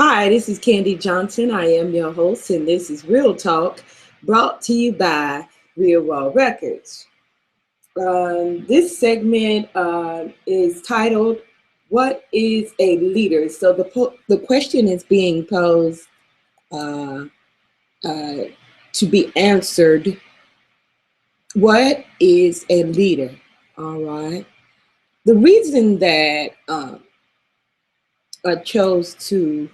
Hi, this is Candy Johnson. I am your host, and this is Real Talk, brought to you by Real Raw Records. This segment is titled, What is a Leader? So the question is being posed uh, uh, to be answered. What is a leader? All right. The reason that I chose to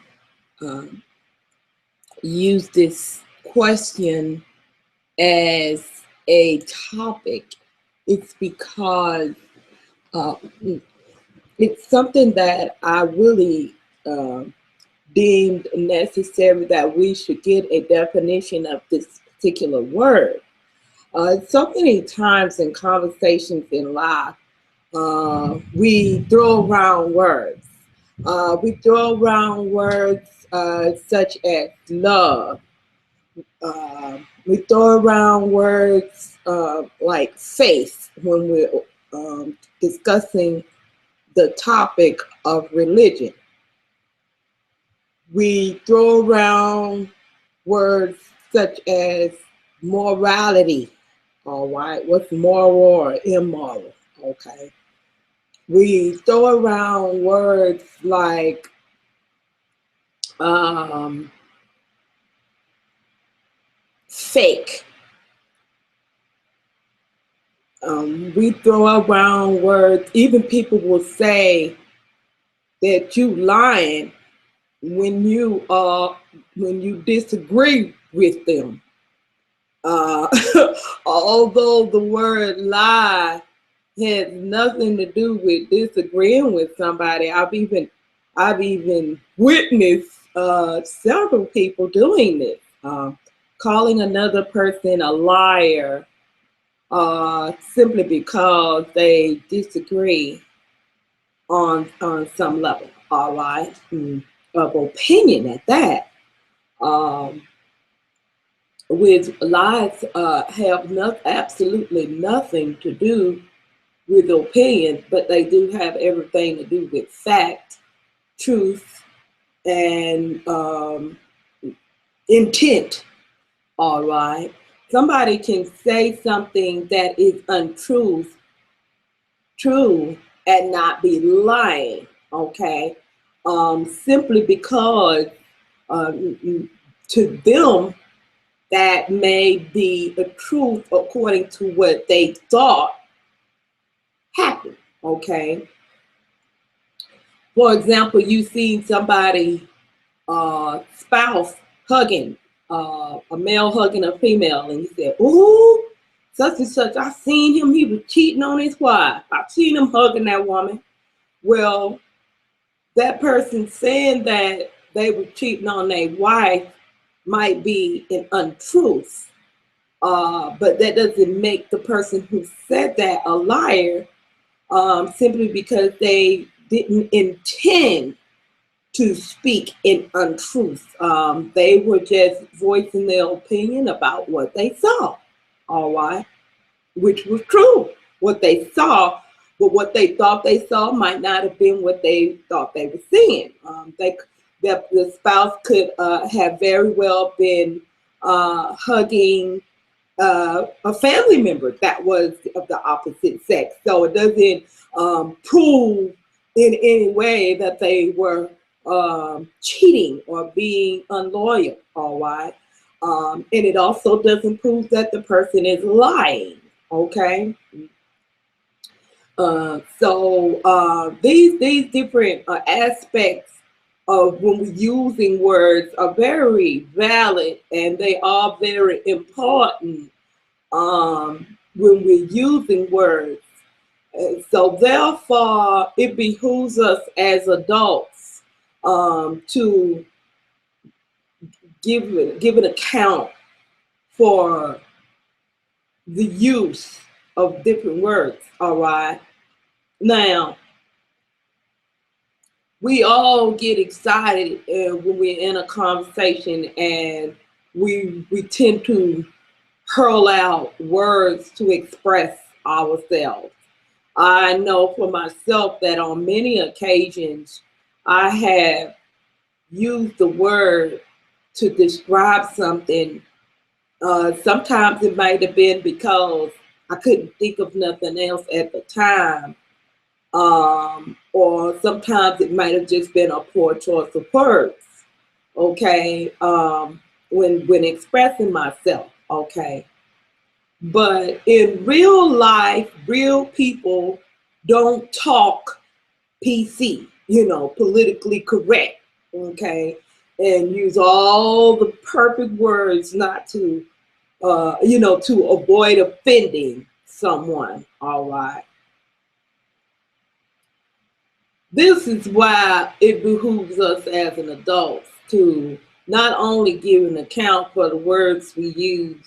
um, use this question as a topic, it's because uh, it's something that I really uh, deemed necessary that we should get a definition of this particular word. So many times in conversations in life, we throw around words. We throw around words such as love. We throw around words like faith when we're discussing the topic of religion. We throw around words such as morality. All right, what's moral or immoral? Okay. We throw around words like um, fake. We throw around words, even people will say that you lying when you disagree with them. Uh, Although the word lie has nothing to do with disagreeing with somebody, I've even witnessed several people doing this, calling another person a liar simply because they disagree on some level, all right, of opinion at that. Um, with lies have absolutely nothing to do with opinion, but they do have everything to do with fact, truth, and intent. All right, somebody can say something that is untruth, true, and not be lying. Okay, simply because to them that may be the truth according to what they thought happened. Okay, for example, you see somebody spouse hugging a male hugging a female, and you said, "Ooh, such and such. I seen him. He was cheating on his wife. I seen him hugging that woman." Well, that person saying that they were cheating on their wife might be an untruth, but that doesn't make the person who said that a liar, simply because they didn't intend to speak in untruth. They were just voicing their opinion about what they saw, all right, which was true, what they saw, but what they thought they saw might not have been what they thought they were seeing. The spouse could have very well been hugging a family member that was of the opposite sex. So it doesn't prove in any way that they were cheating or being unloyal, all right? And it also doesn't prove that the person is lying, okay? These different aspects of when we're using words are very valid, and they are very important when we're using words. So therefore, it behooves us as adults to give an account for the use of different words. All right. Now, we all get excited when we're in a conversation, and we tend to hurl out words to express ourselves. I know for myself that on many occasions I have use the word to describe something. Sometimes it might have been because I couldn't think of nothing else at the time. Or sometimes it might have just been a poor choice of words, okay, when expressing myself, okay. But in real life, real people don't talk PC, politically correct, okay, and use all the perfect words not to, to avoid offending someone, all right. This is why it behooves us as an adult to not only give an account for the words we use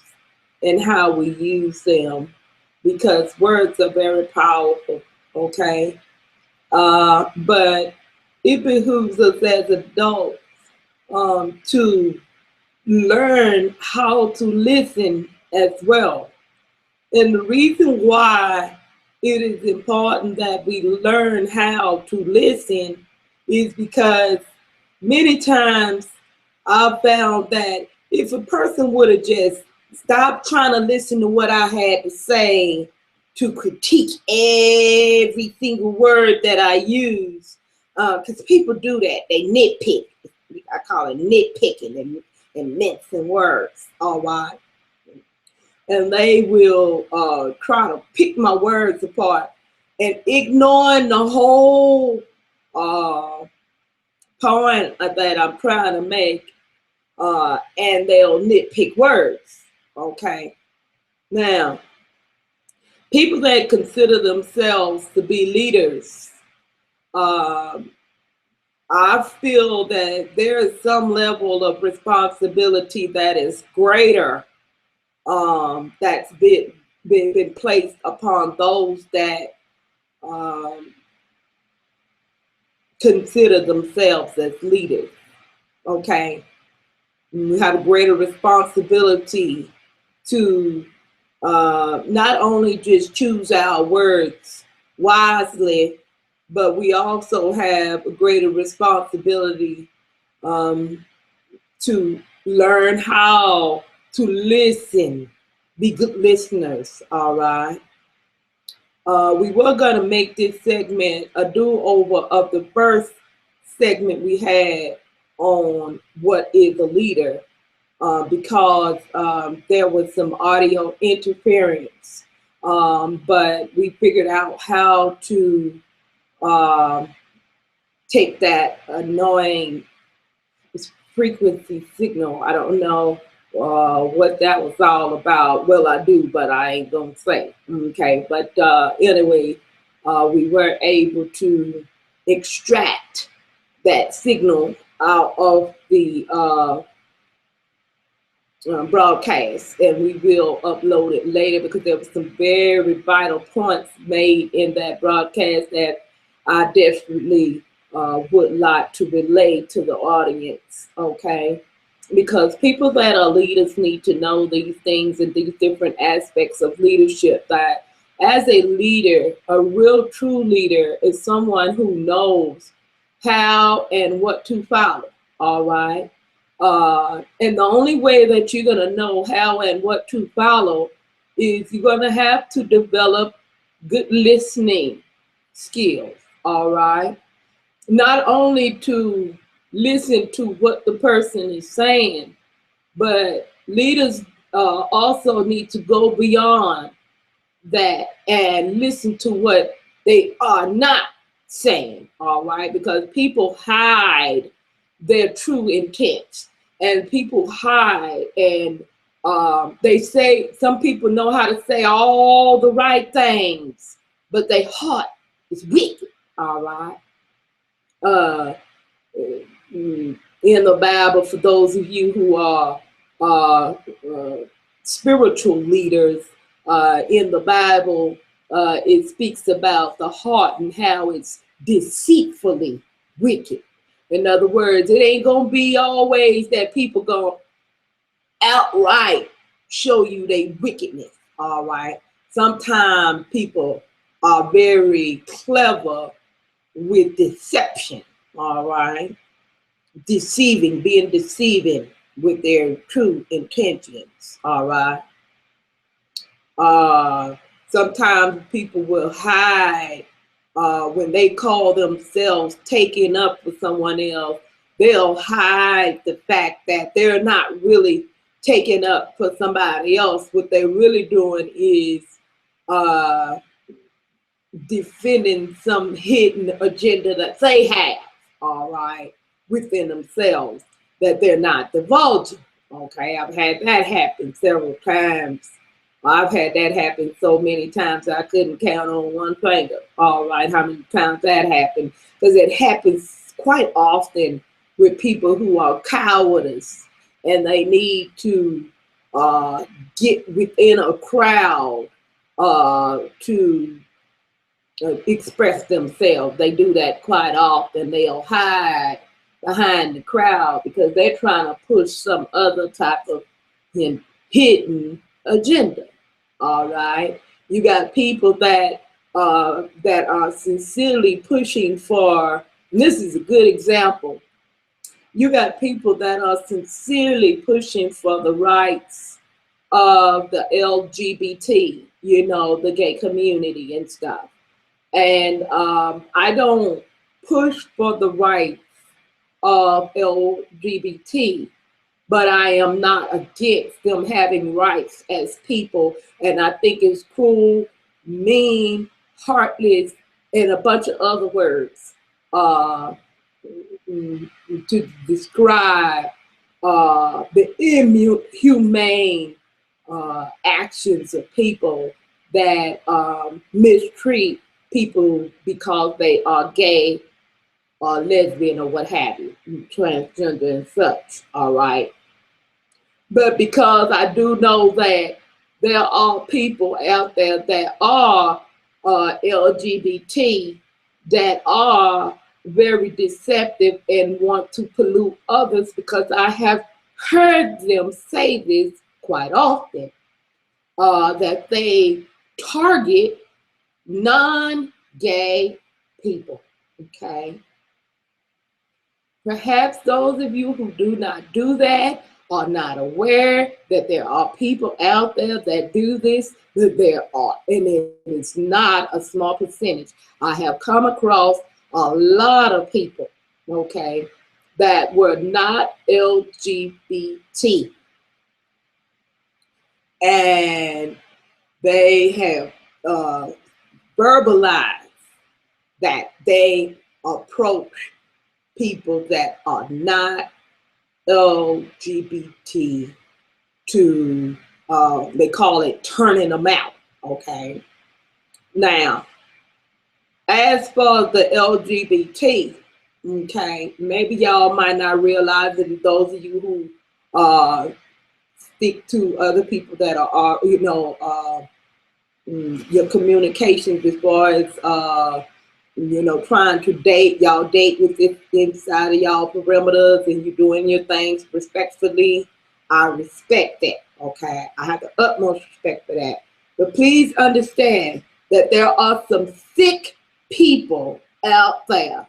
and how we use them, because words are very powerful, okay? But it behooves us as adults to learn how to listen as well. And the reason why it is important that we learn how to listen is because many times I've found that if a person would have just stopped trying to listen to what I had to say to critique every single word that I use, because people do that, they nitpick. I call it nitpicking and mincing words, all right? And they will try to pick my words apart and ignoring the whole point that I'm trying to make, and they'll nitpick words, okay? Now, people that consider themselves to be leaders, I feel that there is some level of responsibility that is greater, that's been placed upon those that consider themselves as leaders, okay? We have a greater responsibility to not only just choose our words wisely, but we also have a greater responsibility to learn how to listen, be good listeners, all right? We were going to make this segment a do-over of the first segment we had on what is a leader, because there was some audio interference, but we figured out how to take that annoying frequency signal. I don't know what that was all about. Well, I do, but I ain't gonna say. Okay, but anyway, we were able to extract that signal out of the broadcast, and we will upload it later because there were some very vital points made in that broadcast that I definitely would like to relay to the audience, okay? Because people that are leaders need to know these things and these different aspects of leadership. That as a leader, a real true leader is someone who knows how and what to follow, all right? And the only way that you're going to know how and what to follow is you're going to have to develop good listening skills, all right? Not only to listen to what the person is saying, but leaders also need to go beyond that and listen to what they are not saying, all right? Because people hide their true intent, and people hide, and they say, some people know how to say all the right things, but their heart is wicked, all right? In the Bible, for those of you who are spiritual leaders, in the Bible, it speaks about the heart and how it's deceitfully wicked. In other words, it ain't gonna be always that people gonna outright show you their wickedness, all right? Sometimes people are very clever with deception, all right? being deceiving with their true intentions. All right. Sometimes people will hide when they call themselves taking up for someone else. They'll hide the fact that they're not really taking up for somebody else. What they're really doing is uh, defending some hidden agenda that they have, all right, within themselves that they're not divulging. Okay, I've had that happen several times. I've had that happen so many times I couldn't count on one finger. All right, how many times that happened? Because it happens quite often with people who are cowardice and they need to get within a crowd to express themselves. They do that quite often. They'll hide behind the crowd because they're trying to push some other type of hidden agenda. All right, you got people that are sincerely pushing for. And this is a good example. You got people that are sincerely pushing for the rights of the LGBT, the gay community and stuff. And I don't push for the rights of LGBT, but I am not against them having rights as people. And I think it's cruel, mean, heartless, and a bunch of other words to describe the inhumane actions of people that mistreat people because they are gay or lesbian or what have you, transgender and such, all right? But because I do know that there are people out there that are LGBT that are very deceptive and want to pollute others, because I have heard them say this quite often, that they target non-gay people, okay? Perhaps those of you who do not do that are not aware that there are people out there that do this, that there are, and it is not a small percentage. I have come across a lot of people, okay, that were not LGBT, and they have verbalized that they approach people that are not LGBT to, they call it turning them out, okay? Now, as for the LGBT, okay, maybe y'all might not realize that those of you who stick to other people that are your communications as far as trying to date, y'all date with it inside of y'all perimeters and you doing your things respectfully. I respect that, okay? I have the utmost respect for that. But please understand that there are some sick people out there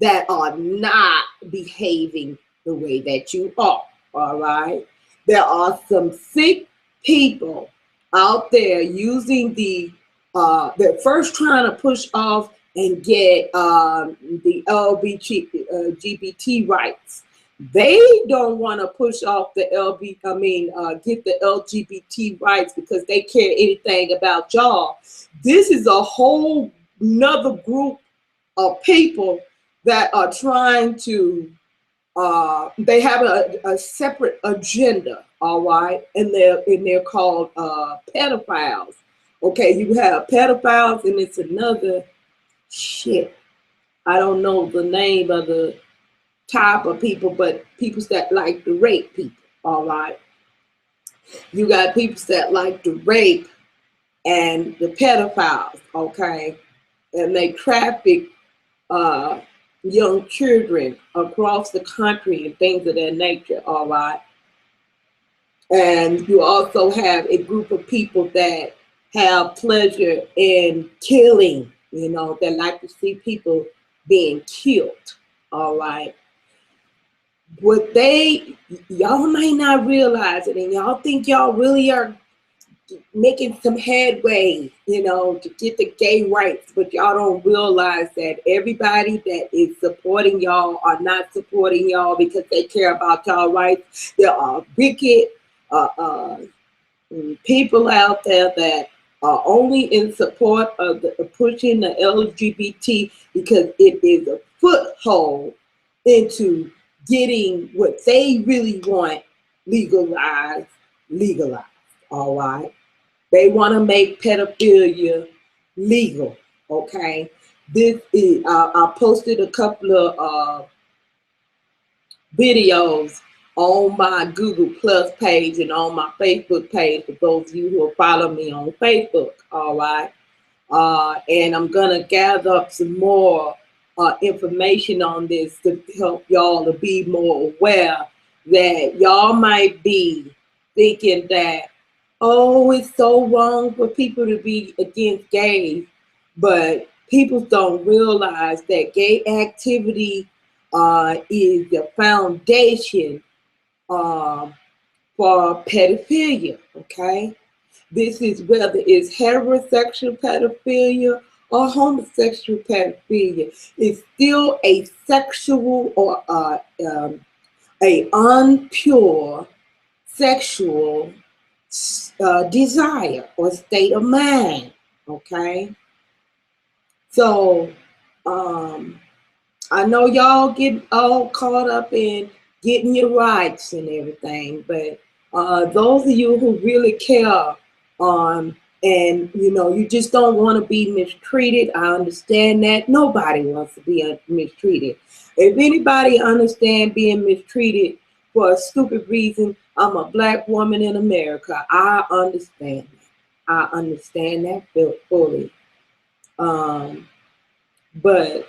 that are not behaving the way that you are, all right? There are some sick people out there using they're first trying to push off and get the LGBT rights. They don't want to push off the get the LGBT rights because they care anything about y'all. This is a whole nother group of people that are trying to, they have a separate agenda, all right? And they're called pedophiles. Okay, you have pedophiles and it's another shit. I don't know the name of the type of people, but people that like to rape people, all right? You got people that like to rape and the pedophiles, okay? And they traffic young children across the country and things of that nature, all right? And you also have a group of people that have pleasure in killing, that like to see people being killed, all right? What y'all might not realize it, and y'all think y'all really are making some headway, to get the gay rights, but y'all don't realize that everybody that is supporting y'all are not supporting y'all because they care about y'all rights. There are wicked uh, uh, people out there that are only in support of pushing the LGBT because it is a foothold into getting what they really want legalized. All right. They want to make pedophilia legal. Okay. This is, I posted a couple of videos on my Google Plus page and on my Facebook page for those of you who follow me on Facebook. All right. And I'm going to gather up some more information on this to help y'all to be more aware that y'all might be thinking that, oh, it's so wrong for people to be against gays, but people don't realize that gay activity is the foundation for pedophilia, okay? This is whether it's heterosexual pedophilia or homosexual pedophilia. It's still a sexual or a unpure sexual desire or state of mind, okay? So I know y'all get all caught up in getting your rights and everything, but those of you who really care and you just don't want to be mistreated, I understand that. Nobody wants to be mistreated. If anybody understands being mistreated for a stupid reason, I'm a Black woman in America. I understand that. I understand that fully. But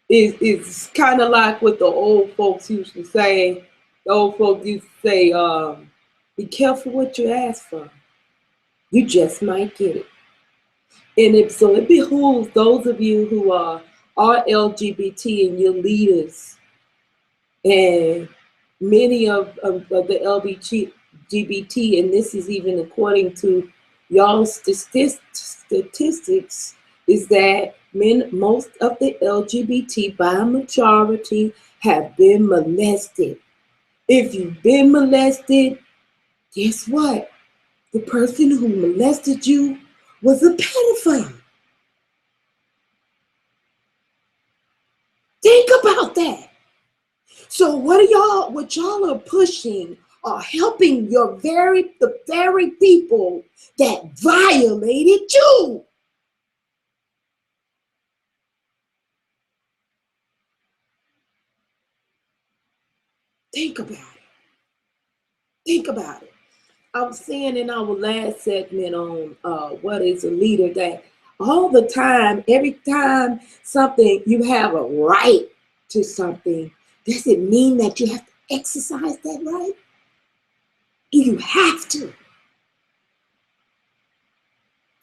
it's kind of like what the old folks used to say. The old folks used to say, be careful what you ask for. You just might get it. And so it behooves those of you who are LGBT and your leaders, and many of the LGBT, and this is even according to y'all's statistics, is that most of the LGBT by majority have been molested. If you've been molested, guess what? The person who molested you was a pedophile. Think about that. So what y'all are pushing are helping the very people that violated you. Think about it. Think about it. I was saying in our last segment on what is a leader that all the time, every time something you have a right to something, does it mean that you have to exercise that right? Do you have to?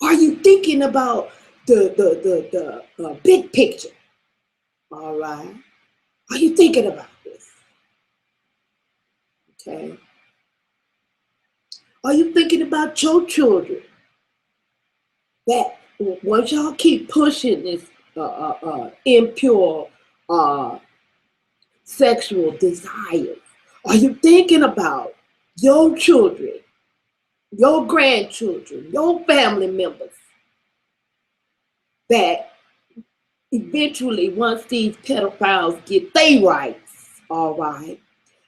Are you thinking about the big picture? All right. Are you thinking about this? Okay. Are you thinking about your children? That once y'all keep pushing this impure sexual desire, are you thinking about your children, your grandchildren, your family members that eventually, once these pedophiles get their rights, all right,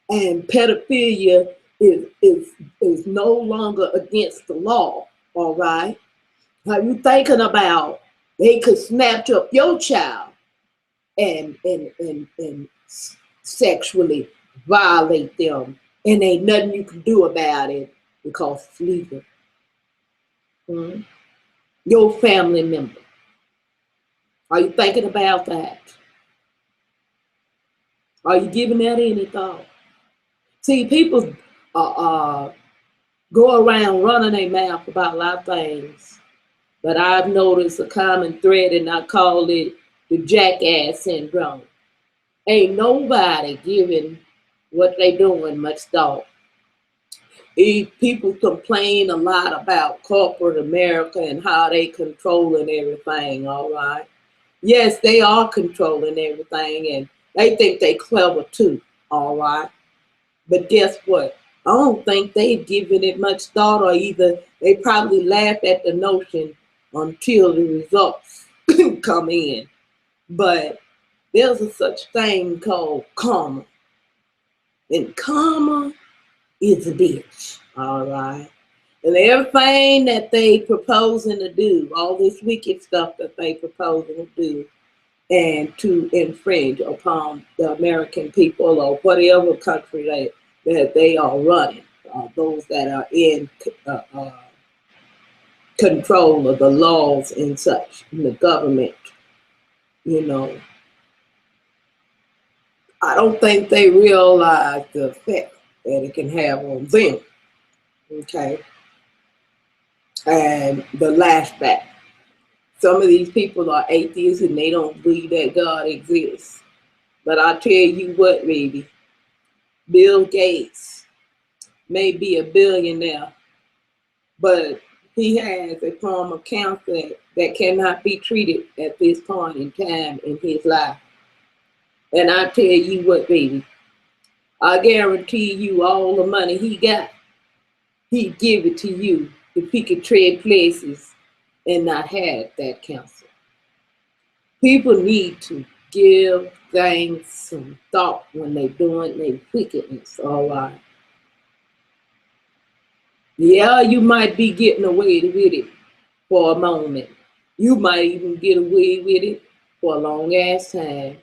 and pedophilia is no longer against the law, all right? Are you thinking about they could snatch up your child and sexually violate them, and ain't nothing you can do about it because it's legal? Mm-hmm. Your family member. Are you thinking about that? Are you giving that any thought? See, people go around running their mouth about a lot of things, but I've noticed a common thread, and I call it the jackass syndrome. Ain't nobody giving what they doing much thought. People complain a lot about corporate America and how they controlling everything, all right? Yes, they are controlling everything and they think they clever too, all right? But guess what? I don't think they've given it much thought, or either they probably laugh at the notion until the results come in. But there's a such thing called karma. And karma is a bitch, all right? And everything that they proposing to do, all this wicked stuff that they proposing to do, and to infringe upon the American people or whatever country that they are running, those that are in control of the laws and such, in the government, you know, I don't think they realize the effect that it can have on them, okay? And the lashback. Some of these people are atheists and they don't believe that God exists. But I tell you what, baby, Bill Gates may be a billionaire, but he has a form of cancer that cannot be treated at this point in time in his life. And I tell you what, baby, I guarantee you all the money he got, he'd give it to you if he could trade places and not have that cancer. People need to give things some thought when they're doing their wickedness, all right? Yeah, you might be getting away with it for a moment. You might even get away with it for a long ass time,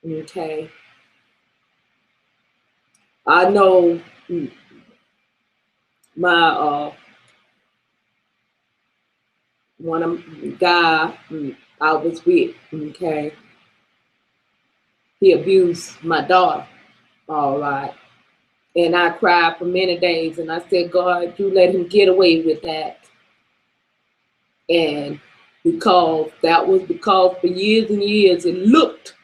okay? I know my one of the guy I was with, okay, he abused my daughter, all right. And I cried for many days and I said, God, you let him get away with that. And because for years and years it looked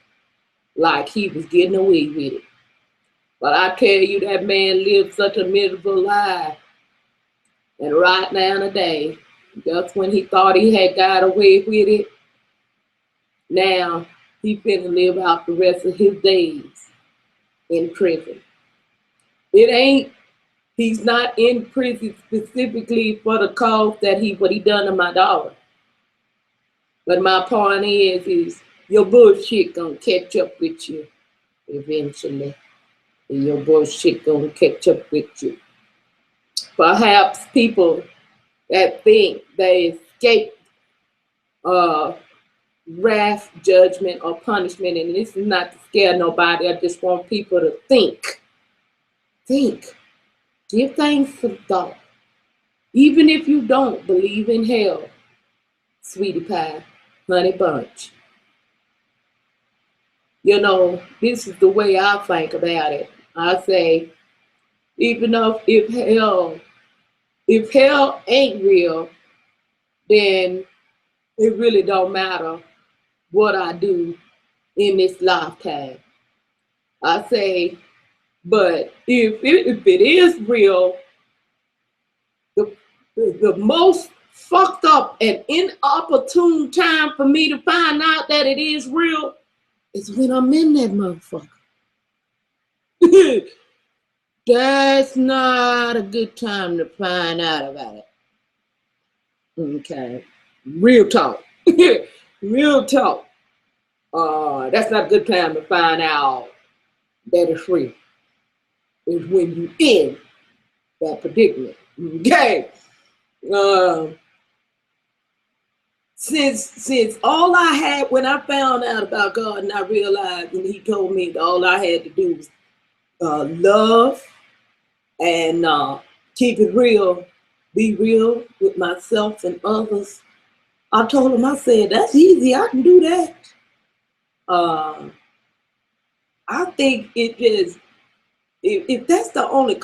like he was getting away with it. But I tell you, that man lived such a miserable life. And right now today, just when he thought he had got away with it, now he finna live out the rest of his days in prison. He's not in prison specifically for the cause that what he done to my daughter. But my point is your bullshit gonna catch up with you eventually. And your bullshit gonna catch up with you. Perhaps people that think they escape wrath, judgment, or punishment, and this is not to scare nobody, I just want people to think. Think. Give things some thought. Even if you don't believe in hell, sweetie pie, honey bunch. You know, this is the way I think about it. I say, even though if hell ain't real, then it really don't matter what I do in this lifetime. I say, but if it is real, the most fucked up and inopportune time for me to find out that it is real is when I'm in that motherfucker. That's not a good time to find out about it. Okay. Real talk. Real talk. That's not a good time to find out that it's real. Is when you in that predicament. Okay. Since all I had when I found out about God and I realized and he told me that all I had to do was love and keep it real, be real with myself and others. I told him, I said, that's easy, I can do that. I think it is, if that's the only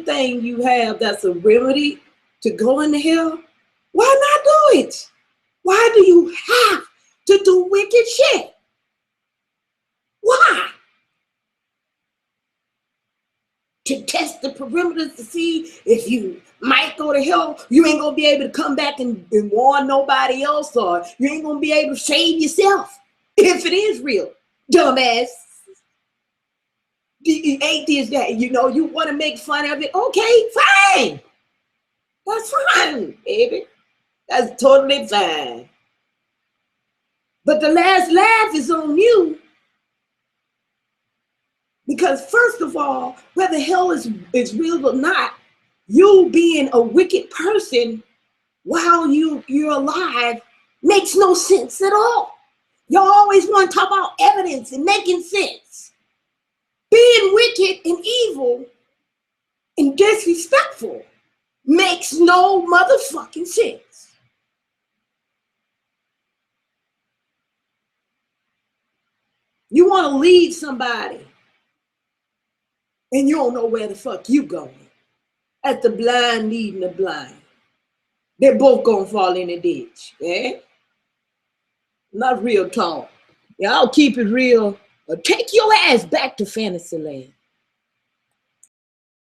thing you have that's a remedy to go into hell, why not do it? Why do you have to do wicked shit? to test the perimeters to see if you might go to hell. You ain't gonna be able to come back and warn nobody else, or you ain't gonna be able to save yourself if it is real, dumbass. The atheist that you want to make fun of it. Okay, fine. That's fine, baby. That's totally fine. But the last laugh is on you. Because first of all, whether hell is real or not, you being a wicked person while you're alive makes no sense at all. You always want to talk about evidence and making sense. Being wicked and evil and disrespectful makes no motherfucking sense. You want to lead somebody and you don't know where the fuck you going. That's the blind leading the blind. They're both gonna fall in the ditch. Eh? Not real talk. Y'all keep it real. Or take your ass back to Fantasyland.